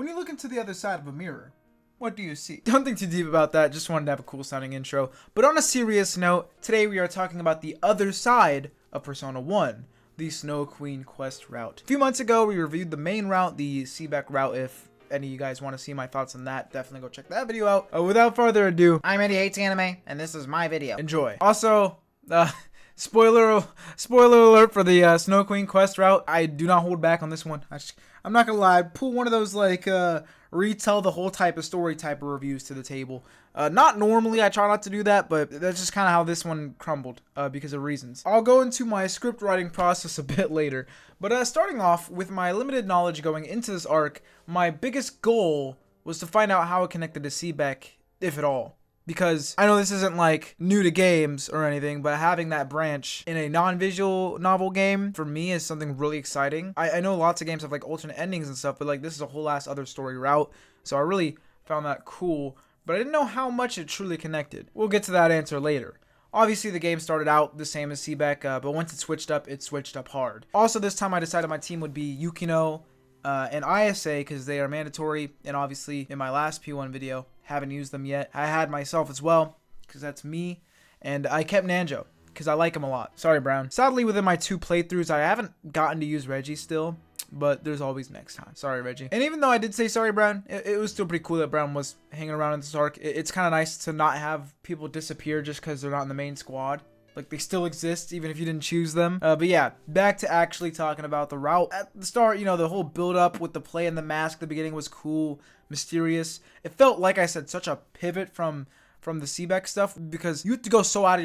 When you look into the other side of a mirror, what do you see? Don't think too deep about that, just wanted to have a cool sounding intro. But on a serious note, today we are talking about the other side of Persona 1, the Snow Queen quest route. A few months ago, we reviewed the main route, the Seebeck route. If any of you guys want to see my thoughts on that, definitely go check that video out. Without further ado, I'm Eddie Hates Anime, and this is my video. Enjoy. Also, spoiler alert for the Snow Queen quest route. I do not hold back on this one. I'm not gonna lie, pull one of those like retell the whole type of story type of reviews to the table. Not normally, I try not to do that, but that's just kind of how this one crumbled because of reasons. I'll go into my script writing process a bit later, but starting off with my limited knowledge going into this arc, my biggest goal was to find out how it connected to Seebeck, if at all. Because I know this isn't like new to games or anything, but having that branch in a non-visual novel game for me is something really exciting. I know lots of games have like alternate endings and stuff, but like this is a whole ass other story route. So I really found that cool, but I didn't know how much it truly connected. We'll get to that answer later. Obviously, the game started out the same as Seebeck, but once it switched up hard. Also, this time I decided my team would be Yukino and ISA because they are mandatory, and obviously in my last P1 video, haven't used them yet. I had myself as well because that's me, and I kept Nanjo because I like him a lot. Sorry, Brown. Sadly, within my 2 playthroughs, I haven't gotten to use Reggie still, but there's always next time. Sorry, Reggie. And even though I did say sorry, Brown, it was still pretty cool that Brown was hanging around in this arc. It's kind of nice to not have people disappear just because they're not in the main squad. Like, they still exist, even if you didn't choose them. But yeah, back to actually talking about the route. At the start, you know, the whole build-up with the play and the mask at the beginning was cool, mysterious. It felt, like I said, such a pivot from the Seebeck stuff, because you have to go so out of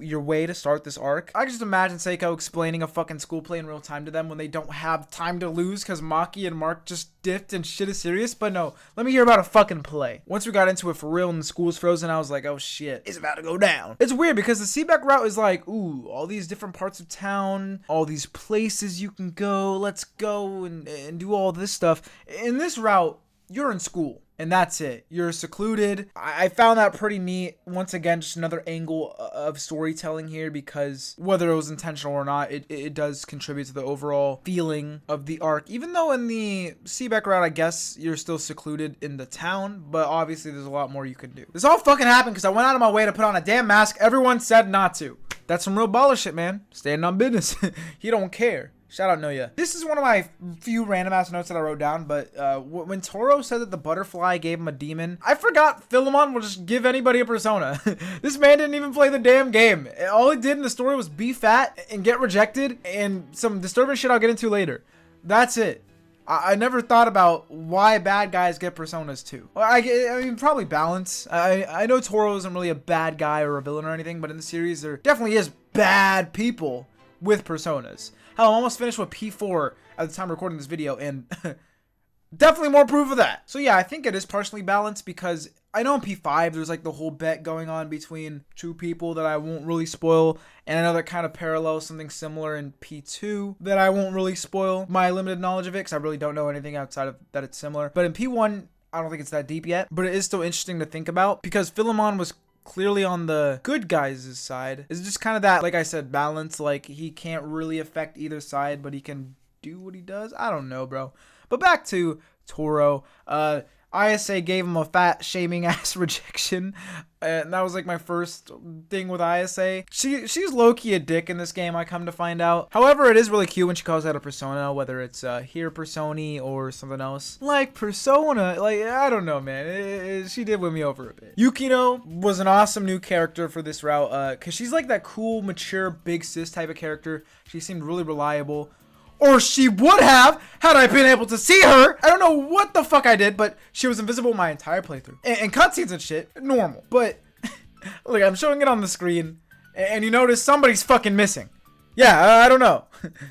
your way to start this arc. I can just imagine Seiko explaining a fucking school play in real time to them when they don't have time to lose because Maki and Mark just dipped and shit is serious. But no, let me hear about a fucking play. Once we got into it for real and the school's frozen, I was like, oh shit, it's about to go down. It's weird because the Seebeck route is like, ooh, all these different parts of town, all these places you can go, let's go and do all this stuff. In this route, you're in school. And that's it. You're secluded. I found that pretty neat. Once again, just another angle of storytelling here, because whether it was intentional or not, it does contribute to the overall feeling of the arc. Even though in the Seebeck route, I guess you're still secluded in the town, but obviously there's a lot more you can do. This all fucking happened because I went out of my way to put on a damn mask. Everyone said not to. That's some real baller shit, man. Standing on business. He don't care. Shout out Noya. This is one of my few random ass notes that I wrote down, but when Toro said that the butterfly gave him a demon, I forgot Philemon will just give anybody a persona. This man didn't even play the damn game. All he did in the story was be fat and get rejected and some disturbing shit I'll get into later. That's it. I never thought about why bad guys get personas too. Well, I mean, probably balance. I know Toro isn't really a bad guy or a villain or anything, but in the series there definitely is bad people with personas. Hell, I'm almost finished with P4 at the time of recording this video, and definitely more proof of that. So yeah, I think it is partially balanced because I know in P5 there's like the whole bet going on between 2 people that I won't really spoil, and I know that kind of parallels something similar in P2 that I won't really spoil my limited knowledge of it because I really don't know anything outside of that it's similar. But in P1, I don't think it's that deep yet, but it is still interesting to think about because Philemon was clearly on the good guys' side. It's just kind of that, like I said, balance. Like, he can't really affect either side, but he can do what he does. I don't know, bro. But back to Toro. ISA gave him a fat shaming ass rejection, and that was like my first thing with ISA. She's low-key a dick in this game, I come to find out. However, it is really cute when she calls out a persona, whether it's here Personi or something else like Persona. Like, I don't know, man, she did win me over a bit. Yukino was an awesome new character for this route, because she's like that cool, mature, big sis type of character. She seemed really reliable. Or she would have, had I been able to see her. I don't know what the fuck I did, but she was invisible my entire playthrough. And cutscenes and shit, normal. But, look, I'm showing it on the screen, and you notice somebody's fucking missing. Yeah, I don't know.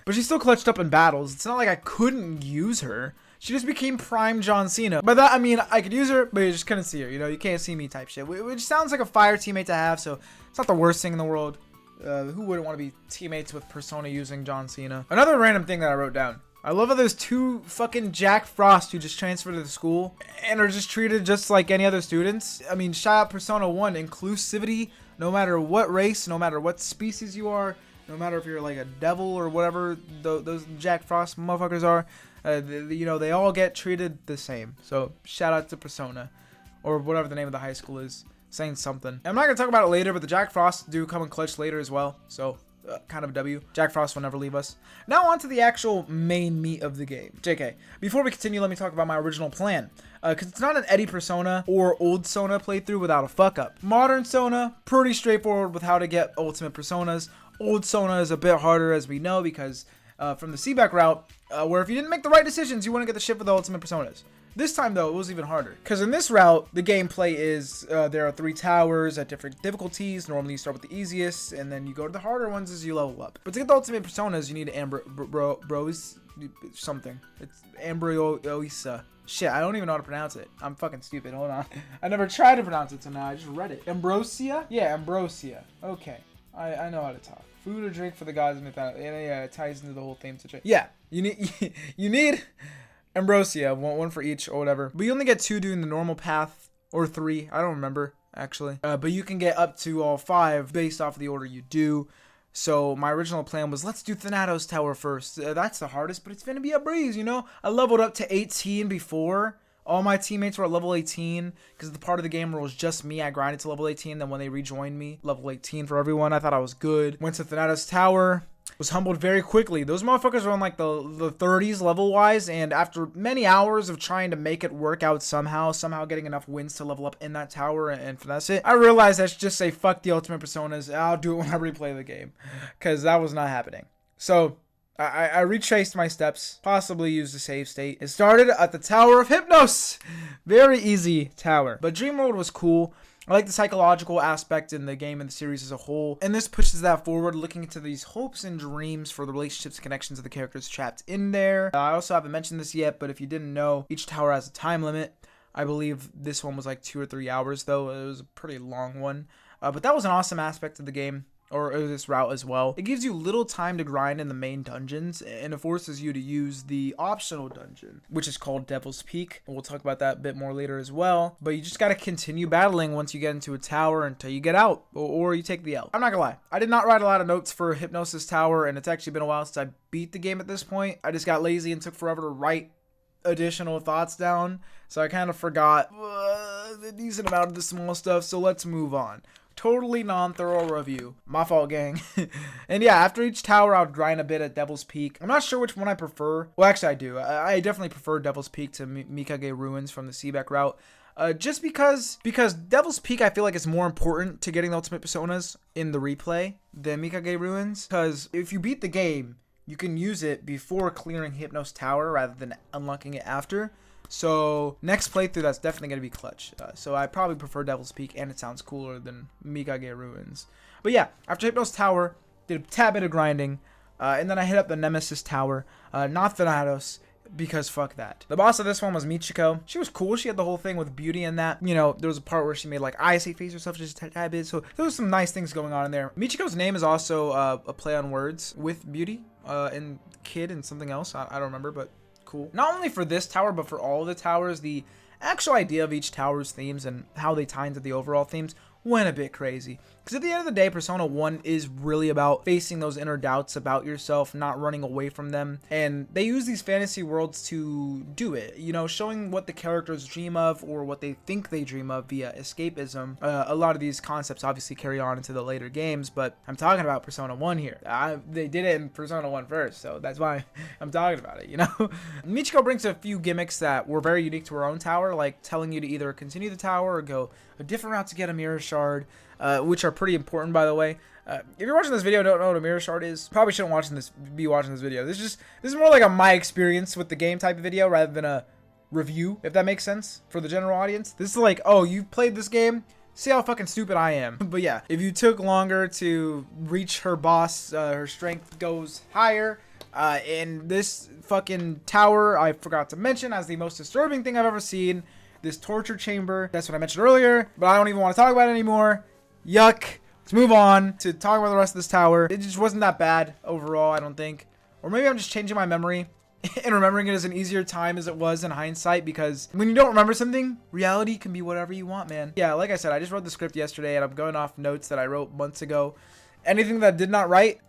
But she still clutched up in battles. It's not like I couldn't use her. She just became prime John Cena. By that, I mean, I could use her, but you just couldn't see her. You know, you can't see me type shit. Which sounds like a fire teammate to have, so it's not the worst thing in the world. Who wouldn't want to be teammates with Persona using John Cena? Another random thing that I wrote down. I love how there's 2 fucking Jack Frost who just transferred to the school and are just treated just like any other students. I mean, shout out Persona 1. Inclusivity, no matter what race, no matter what species you are, no matter if you're like a devil or whatever those Jack Frost motherfuckers are. You know, they all get treated the same. So shout out to Persona, or whatever the name of the high school is, saying something. I'm not gonna talk about it later, but the Jack Frost do come in clutch later as well. So kind of a W. Jack Frost will never leave us. Now on to the actual main meat of the game. JK. Before we continue, let me talk about my original plan. Because it's not an Eddie Persona or old Sona playthrough without a fuck up. Modern Sona, pretty straightforward with how to get ultimate Personas. Old Sona is a bit harder, as we know, because from the Seaback route, where if you didn't make the right decisions, you wouldn't get the shit for the ultimate Personas. This time, though, it was even harder. Because in this route, the gameplay is there are 3 towers at different difficulties. Normally, you start with the easiest, and then you go to the harder ones as you level up. But to get the ultimate Personas, you need something. It's Ambriosa. Shit, I don't even know how to pronounce it. I'm fucking stupid. Hold on. I never tried to pronounce it, so now I just read it. Ambrosia? Yeah, Ambrosia. Okay. I know how to talk. Food or drink for the gods of mythology. Yeah, it ties into the whole theme situation. Yeah, you need Ambrosia, one for each or whatever. But you only get 2 doing the normal path, or 3. I don't remember, actually. But you can get up to all 5 based off of the order you do. So my original plan was, let's do Thanatos Tower first. That's the hardest, but it's gonna be a breeze, you know? I leveled up to 18 before. All my teammates were at level 18 because the part of the game where it was just me, I grinded to level 18. Then when they rejoined me, level 18 for everyone. I thought I was good. Went to Thanatos Tower. Was humbled very quickly. Those motherfuckers were on like the 30s level wise, and after many hours of trying to make it work out somehow getting enough wins to level up in that tower and finesse it, I realized I should just say fuck the ultimate Personas. I'll do it when I replay the game, because that was not happening. So I retraced my steps, possibly used a save state. It started at the Tower of Hypnos. Very easy tower, but Dream World was cool. I like the psychological aspect in the game and the series as a whole, and this pushes that forward, looking into these hopes and dreams for the relationships and connections of the characters trapped in there. I also haven't mentioned this yet, but if you didn't know, each tower has a time limit. I believe this one was like 2 or 3 hours, though. It was a pretty long one, but that was an awesome aspect of the game. Or this route as well. It gives you little time to grind in the main dungeons, and it forces you to use the optional dungeon, which is called Devil's Peak. We'll talk about that a bit more later as well. But you just got to continue battling once you get into a tower until you get out, or you take the L. I'm not gonna lie, I did not write a lot of notes for Hypnosis Tower, and it's actually been a while since I beat the game at this point. I just got lazy and took forever to write additional thoughts down, so I kind of forgot a decent amount of the small stuff, so let's move on. Totally non-thorough review. My fault, gang. And yeah, after each tower, I'll grind a bit at Devil's Peak. I'm not sure which one I prefer. Well, actually, I do. I definitely prefer Devil's Peak to Mikage Ruins from the Seaback route. Just because Devil's Peak, I feel like it's more important to getting the ultimate Personas in the replay than Mikage Ruins. Because if you beat the game, you can use it before clearing Hypnos Tower rather than unlocking it after. So next playthrough, that's definitely going to be clutch. So I probably prefer Devil's Peak, and it sounds cooler than Mikage Ruins. But yeah, after Hypnos Tower, did a tad bit of grinding, and then I hit up the Nemesis Tower, not Thanatos, because fuck that. The boss of this one was Michiko. She was cool. She had the whole thing with beauty in that. You know, there was a part where she made like icy face herself just a tad bit. So there was some nice things going on in there. Michiko's name is also a play on words with beauty and kid and something else. I don't remember, but cool. Not only for this tower, but for all of the towers, the actual idea of each tower's themes and how they tie into the overall themes went a bit crazy. Because at the end of the day, Persona 1 is really about facing those inner doubts about yourself, not running away from them. And they use these fantasy worlds to do it, you know, showing what the characters dream of or what they think they dream of via escapism. A lot of these concepts obviously carry on into the later games, but I'm talking about Persona 1 here. They did it in Persona 1 first, so that's why I'm talking about it, you know? Michiko brings a few gimmicks that were very unique to her own tower, like telling you to either continue the tower or go a different route to get a mirror shard. Which are pretty important, by the way. If you're watching this video and don't know what a mirror shard is, probably shouldn't be watching this video. This is more like a my experience with the game type of video rather than a review, if that makes sense for the general audience. This is like, oh, you've played this game? See how fucking stupid I am. But yeah, if you took longer to reach her boss, her strength goes higher. In this fucking tower, I forgot to mention, as the most disturbing thing I've ever seen, this torture chamber. That's what I mentioned earlier, but I don't even want to talk about it anymore. Yuck. Let's move on to talk about the rest of this tower. It just wasn't that bad overall, I don't think. Or maybe I'm just changing my memory and remembering it as an easier time as it was in hindsight, because when you don't remember something, reality can be whatever you want, man. Yeah, like I said, I just wrote the script yesterday and I'm going off notes that I wrote months ago. Anything that I did not write.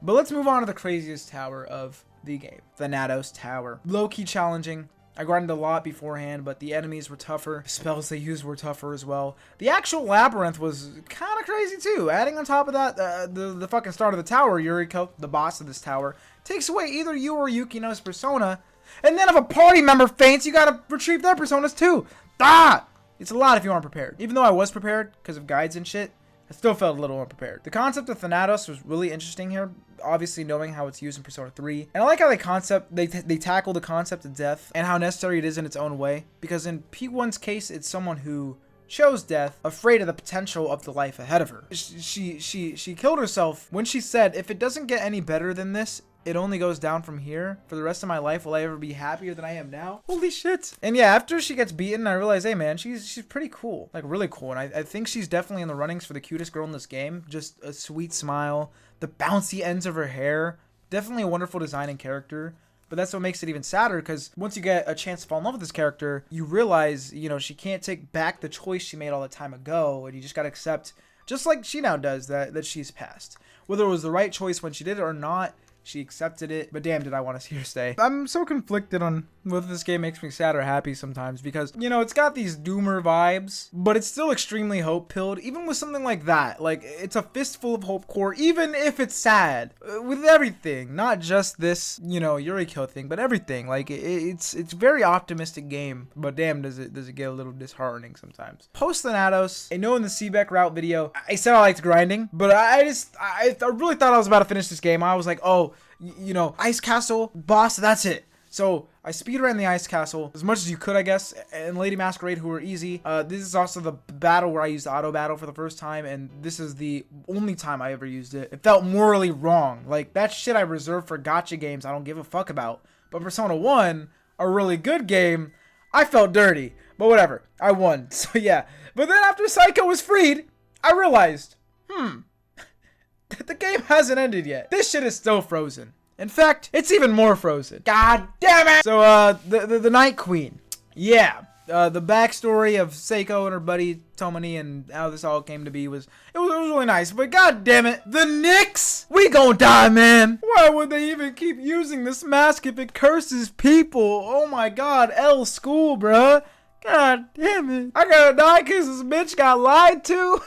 But let's move on to the craziest tower of the game. Thanatos Tower. Low-key challenging. I grinded a lot beforehand, but the enemies were tougher. The spells they used were tougher as well. The actual labyrinth was kind of crazy too. Adding on top of that, the fucking start of the tower, Yuriko, the boss of this tower, takes away either you or Yukino's persona. And then if a party member faints, you gotta retrieve their personas too. Ah! It's a lot if you aren't prepared. Even though I was prepared because of guides and shit, I still felt a little unprepared. The concept of Thanatos was really interesting here, obviously knowing how it's used in Persona 3. And I like how they tackle the concept of death and how necessary it is in its own way. Because in P1's case, it's someone who chose death, afraid of the potential of the life ahead of her. She killed herself when she said, if it doesn't get any better than this, it only goes down from here. For the rest of my life, will I ever be happier than I am now? Holy shit. And yeah, after she gets beaten, I realize, hey man, she's pretty cool. Like really cool. And I think she's definitely in the runnings for the cutest girl in this game. Just a sweet smile. The bouncy ends of her hair. Definitely a wonderful design and character. But that's what makes it even sadder, because once you get a chance to fall in love with this character, you realize, you know, she can't take back the choice she made all the time ago. And you just gotta accept, just like she now does, that she's passed. Whether it was the right choice when she did it or not, she accepted it, but damn did I want to see her stay. I'm so conflicted on whether this game makes me sad or happy sometimes, because, you know, it's got these doomer vibes, but it's still extremely hope-pilled, even with something like that. Like, it's a fistful of hope core, even if it's sad. With everything, not just this, you know, Yuriko thing, but everything. Like, it's a very optimistic game, but damn does it get a little disheartening sometimes. Post Thanatos, I know in the Seebeck route video, I said I liked grinding, but I really thought I was about to finish this game. I was like, oh, you know, Ice Castle, boss, that's it. So I speedran the Ice Castle as much as you could, I guess, and Lady Masquerade, who were easy. This is also the battle where I used auto battle for the first time, and this is the only time I ever used it. It felt morally wrong. Like, that shit I reserve for gacha games I don't give a fuck about. But Persona 1, a really good game, I felt dirty. But whatever, I won. So yeah. But then after Psycho was freed, I realized, the game hasn't ended yet. This shit is still frozen. In fact, it's even more frozen. God damn it! So, the Night Queen. Yeah. The backstory of Seiko and her buddy Tomoni and how this all came to be was really nice. But god damn it, the Nyx! We gon' die, man! Why would they even keep using this mask if it curses people? Oh my god, L school, bruh. God damn it. I gotta die because this bitch got lied to.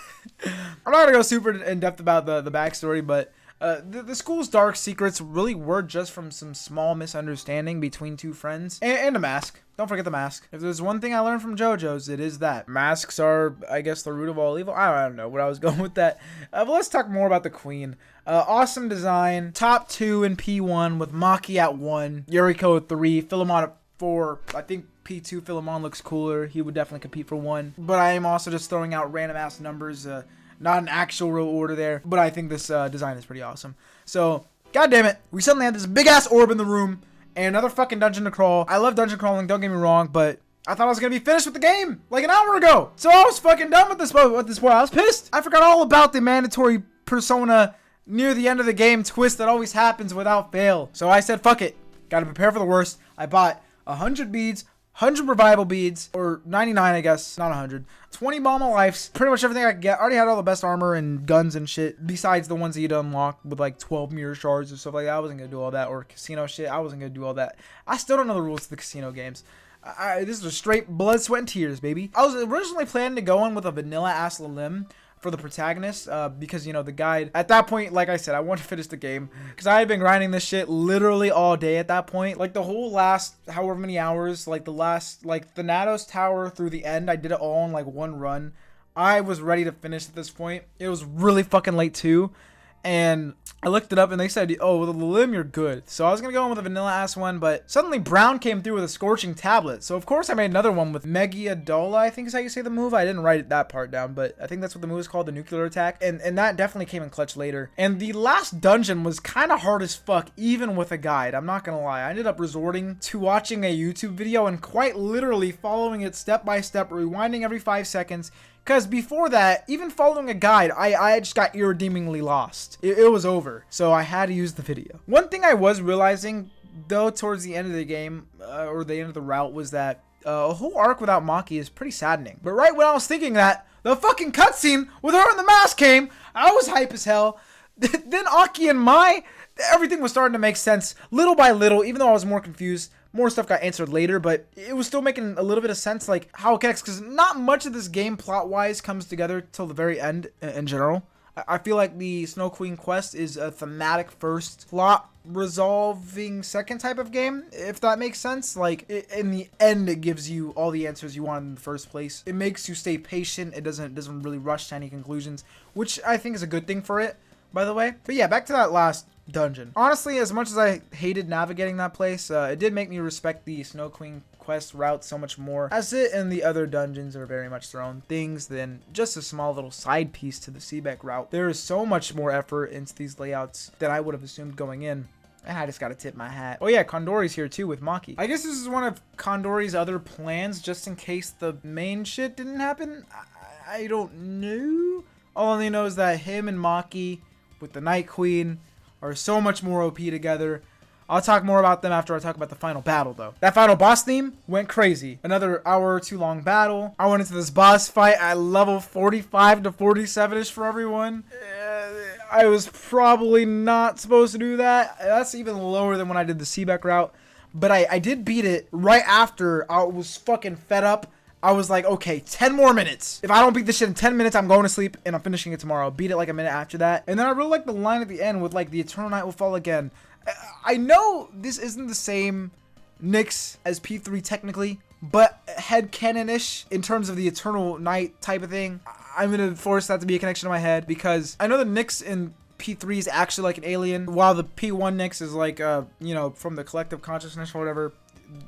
I'm not gonna go super in depth about the backstory, but the school's dark secrets really were just from some small misunderstanding between two friends and a mask. Don't forget the mask. If there's one thing I learned from JoJo's, it is that masks are, I guess, the root of all evil. I don't know what I was going with that. But let's talk more about the queen. Awesome design. Top 2 in P1 with Maki at 1, Yuriko at 3, Philemon at 4. I think P2 Philemon looks cooler. He would definitely compete for 1. But I am also just throwing out random ass numbers. Not an actual real order there. But I think this design is pretty awesome. So, god damn it. We suddenly had this big ass orb in the room. And another fucking dungeon to crawl. I love dungeon crawling, don't get me wrong. But I thought I was going to be finished with the game like an hour ago. So I was fucking done with this point. I was pissed. I forgot all about the mandatory Persona near the end of the game twist that always happens without fail. So I said, fuck it. Gotta prepare for the worst. I bought 100 beads, 100 revival beads, or 99 I guess, not 100. 20 bomb of lives, pretty much everything I could get. I already had all the best armor and guns and shit, besides the ones that you'd unlock with like 12 mirror shards or stuff like that. I wasn't gonna do all that, or casino shit. I wasn't gonna do all that. I still don't know the rules to the casino games. This is a straight blood, sweat, and tears, baby. I was originally planning to go in with a vanilla ass Lalim for the protagonist, because, you know, the guide, at that point, like I said, I wanted to finish the game, because I had been grinding this shit literally all day at that point. Like, the whole last however many hours, like, the Thanatos Tower through the end, I did it all in, like, one run. I was ready to finish at this point. It was really fucking late, too, and I looked it up, and they said, oh, with a Lalim, you're good. So I was gonna go in with a vanilla-ass one, but suddenly Brown came through with a Scorching Tablet. So, of course, I made another one with Megiadola, I think is how you say the move. I didn't write that part down, but I think that's what the move is called, the Nuclear Attack. And that definitely came in clutch later. And the last dungeon was kind of hard as fuck, even with a guide. I'm not gonna lie. I ended up resorting to watching a YouTube video and quite literally following it step by step, rewinding every 5 seconds. Because before that, even following a guide, I just got irredeemingly lost. It was over. So I had to use the video. One thing I was realizing, though, towards the end of the game, or the end of the route, was that a whole arc without Maki is pretty saddening. But right when I was thinking that, the fucking cutscene with her in the mask came. I was hype as hell. Then Aki and Mai, everything was starting to make sense little by little, even though I was more confused. More stuff got answered later, but it was still making a little bit of sense, like how it connects, because not much of this game plot-wise comes together till the very end in general. I feel like the Snow Queen quest is a thematic first, plot resolving second type of game, if that makes sense. Like, in the end, it gives you all the answers you want in the first place. It makes you stay patient. It doesn't really rush to any conclusions, which I think is a good thing for it, by the way. But yeah, back to that last dungeon. Honestly, as much as I hated navigating that place, it did make me respect the Snow Queen quest route so much more, as it and the other dungeons are very much their own things than just a small little side piece to the Seebeck route. There is so much more effort into these layouts than I would have assumed going in, and I just gotta tip my hat. Oh yeah, Kondori's here too with Maki. I guess this is one of Kondori's other plans, just in case the main shit didn't happen. I don't know. All I only know is that him and Maki with the Night Queen are so much more OP together. I'll talk more about them after I talk about the final battle, though. That final boss theme went crazy. Another hour or two long battle. I went into this boss fight at level 45 to 47-ish for everyone. I was probably not supposed to do that. That's even lower than when I did the Seebeck route. But I did beat it right after I was fucking fed up. I was like, okay, 10 more minutes. If I don't beat this shit in 10 minutes, I'm going to sleep and I'm finishing it tomorrow. I'll beat it like a minute after that. And then I really like the line at the end with like, the eternal night will fall again. I know this isn't the same Nyx as P3 technically, but headcanon-ish in terms of the eternal night type of thing. I'm going to force that to be a connection in my head, because I know the Nyx in P3 is actually like an alien, while the P1 Nyx is like, you know, from the collective consciousness or whatever.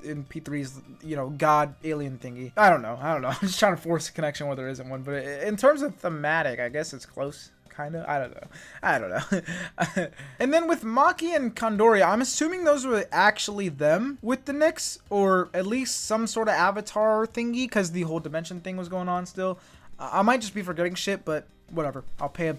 In P3's, you know, god alien thingy. I don't know. I'm just trying to force a connection where there isn't one, but in terms of thematic, I guess it's close. Kind of. I don't know. And then with Maki and Kondori, I'm assuming those were actually them with the Nyx, or at least some sort of avatar thingy, because the whole dimension thing was going on still. I might just be forgetting shit, but whatever. I'll pay a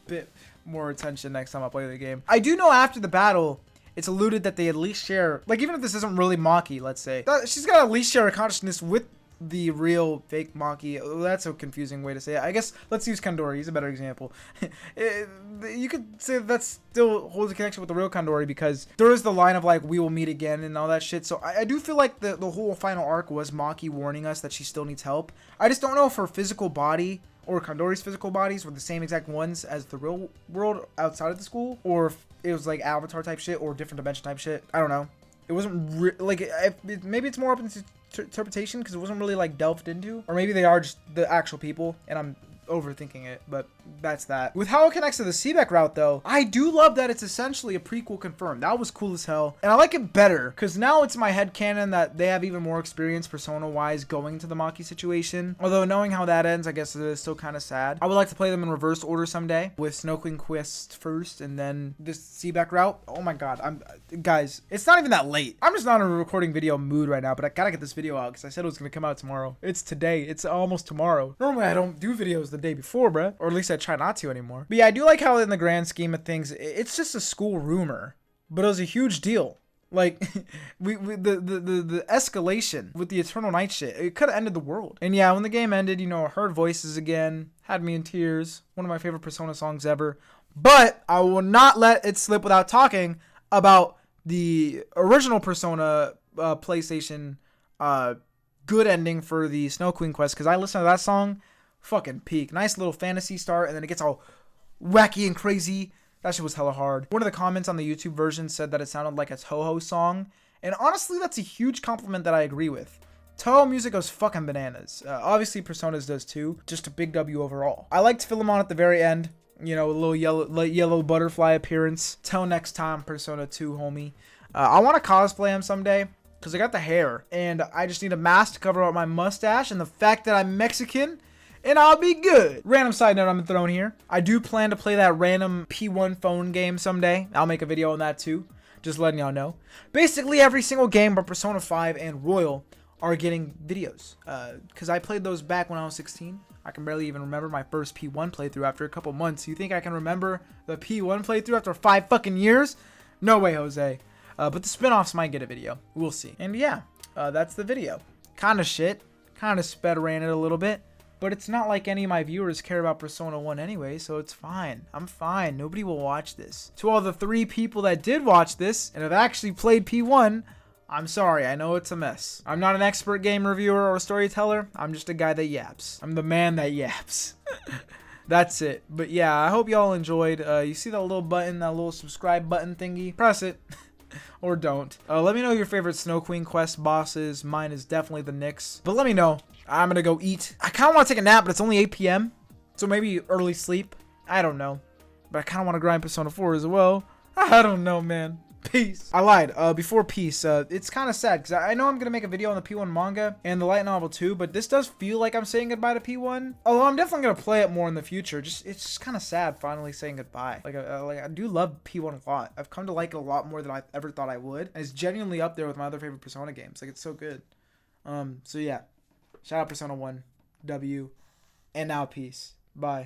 bit more attention next time I play the game. I do know after the battle, it's alluded that they at least share, like, even if this isn't really Maki, let's say, she's got to at least share a consciousness with the real fake Maki. That's a confusing way to say it. I guess let's use Kondori. He's a better example. You could say that still holds a connection with the real Kondori, because there is the line of like, we will meet again and all that shit. So I do feel like the whole final arc was Maki warning us that she still needs help. I just don't know if her physical body or Kondori's physical bodies were the same exact ones as the real world outside of the school, or if it was like Avatar type shit or different dimension type shit. I don't know. It wasn't maybe it's more open to interpretation, because it wasn't really like delved into, or maybe they are just the actual people and I'm overthinking it, but that's that. With how it connects to the Seebeck route, though, I do love that it's essentially a prequel confirmed. That was cool as hell, and I like it better because now it's my headcanon that they have even more experience persona-wise going to the Maki situation. Although knowing how that ends, I guess it is still kind of sad. I would like to play them in reverse order someday, with Snow Queen quest first and then this Seebeck route. Oh my god, guys, it's not even that late. I'm just not in a recording video mood right now, but I gotta get this video out because I said it was gonna come out tomorrow. It's today. It's almost tomorrow. Normally I don't do videos the day before, bruh, or at least I try not to anymore. But yeah, I do like how in the grand scheme of things, it's just a school rumor, but it was a huge deal. Like, the escalation with the Eternal Night shit, it could have ended the world. And yeah, when the game ended, you know, I heard voices again, had me in tears. One of my favorite Persona songs ever. But I will not let it slip without talking about the original Persona PlayStation good ending for the Snow Queen quest, because I listened to that song. Fucking peak. Nice little fantasy start, and then it gets all wacky and crazy. That shit was hella hard. One of the comments on the YouTube version said that it sounded like a Toho song, and honestly, that's a huge compliment that I agree with. Toho music goes fucking bananas. Obviously, Persona's does too. Just a big W overall. I liked Philemon at the very end. You know, a little yellow butterfly appearance. Till next time, Persona 2, homie. I want to cosplay him someday, because I got the hair, and I just need a mask to cover up my mustache, and the fact that I'm Mexican, and I'll be good. Random side note I'm throwing here. I do plan to play that random P1 phone game someday. I'll make a video on that too. Just letting y'all know. Basically, every single game but Persona 5 and Royal are getting videos. Because I played those back when I was 16. I can barely even remember my first P1 playthrough after a couple months. You think I can remember the P1 playthrough after 5 fucking years? No way, Jose. But the spin-offs might get a video. We'll see. And yeah, that's the video. Kind of shit. Kind of sped ran it a little bit. But it's not like any of my viewers care about Persona 1 anyway, so it's fine. I'm fine. Nobody will watch this. To all the 3 people that did watch this and have actually played P1, I'm sorry. I know it's a mess. I'm not an expert game reviewer or storyteller. I'm just a guy that yaps. I'm the man that yaps. That's it. But yeah, I hope y'all enjoyed. You see that little button, that little subscribe button thingy? Press it. Or don't. Let me know your favorite Snow Queen quest bosses. Mine is definitely the Nyx. But let me know. I'm gonna go eat. I kind of want to take a nap, but it's only 8 p.m. So maybe early sleep. I don't know. But I kind of want to grind Persona 4 as well. I don't know, man. Peace. I lied. Before peace, it's kind of sad because I know I'm gonna make a video on the P1 manga and the light novel too, but this does feel like I'm saying goodbye to P1. Although I'm definitely gonna play it more in the future. It's just kind of sad finally saying goodbye. Like I do love P1 a lot. I've come to like it a lot more than I ever thought I would. And it's genuinely up there with my other favorite Persona games. Like it's so good. So yeah, shout out Persona 1, W, and now peace. Bye.